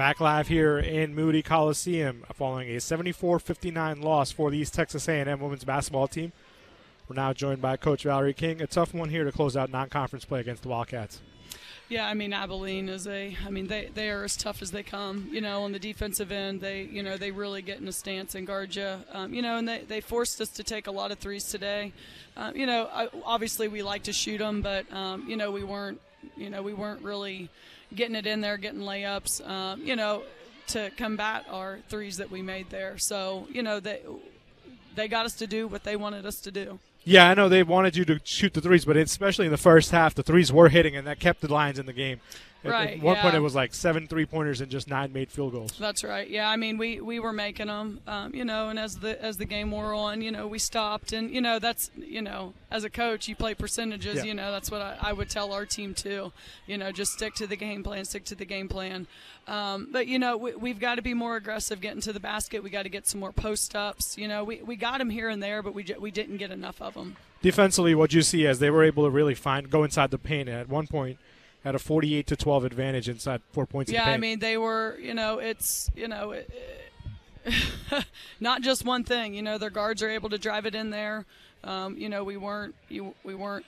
Back live here in Moody Coliseum following a 74-59 loss for the East Texas A&M women's basketball team. We're now joined by Coach Valerie King. A tough one here to close out non-conference play against the Wildcats. Yeah, I mean, Abilene is they are as tough as they come. On the defensive end, they really get in a stance and guard you. And they forced us to take a lot of threes today. Obviously we like to shoot them, but we weren't really getting it in there, getting layups. To combat our threes that we made there. So they got us to do what they wanted us to do. Yeah, I know they wanted you to shoot the threes, but especially in the first half, the threes were hitting, and that kept the Lions in the game. Right. At one point, it was like 7 3-pointers and just 9 made field goals. That's right. Yeah, I mean, we were making them, and as the game wore on, we stopped, and that's as a coach, you play percentages. Yeah. That's what I would tell our team too. Just stick to the game plan. But we've got to be more aggressive getting to the basket. We got to get some more post ups. We got them here and there, but we didn't get enough of them. Defensively, what you see as they were able to really go inside the paint at one point. Had a 48-12 advantage inside 4 points. Yeah, in the paint. I mean they were. Not just one thing. Their guards are able to drive it in there. We weren't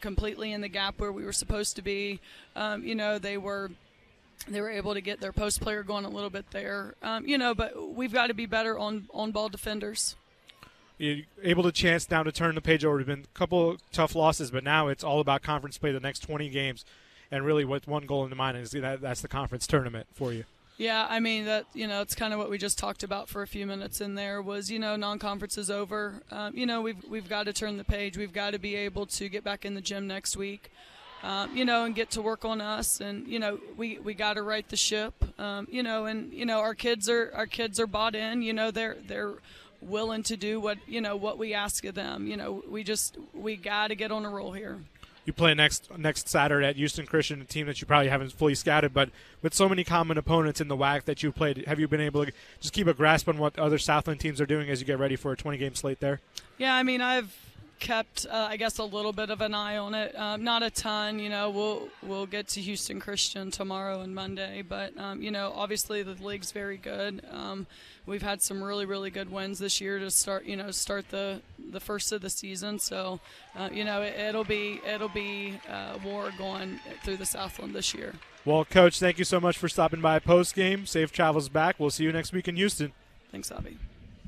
completely in the gap where we were supposed to be. They were able to get their post player going a little bit there. But we've got to be better on ball defenders. You're able to chance now to turn the page over. There's been a couple tough losses, but now it's all about conference play the next 20 games. And really with one goal in mind is that's the conference tournament for you. Yeah, I mean, it's kind of what we just talked about for a few minutes in there was, non-conference is over. We've got to turn the page. We've got to be able to get back in the gym next week, and get to work on us. And, we got to right the ship, our kids are bought in, they're willing to do what we ask of them. We got to get on a roll here. You play next Saturday at Houston Christian, a team that you probably haven't fully scouted, but with so many common opponents in the WAC that you played, have you been able to just keep a grasp on what other Southland teams are doing as you get ready for a 20-game slate there? Yeah, I mean, I've kept, I guess, a little bit of an eye on it. Not a ton. We'll get to Houston Christian tomorrow and Monday, but obviously the league's very good. We've had some really, really good wins this year to start the first of the season. So, it'll be war going through the Southland this year. Well, Coach, thank you so much for stopping by post game. Safe travels back. We'll see you next week in Houston. Thanks, Avi.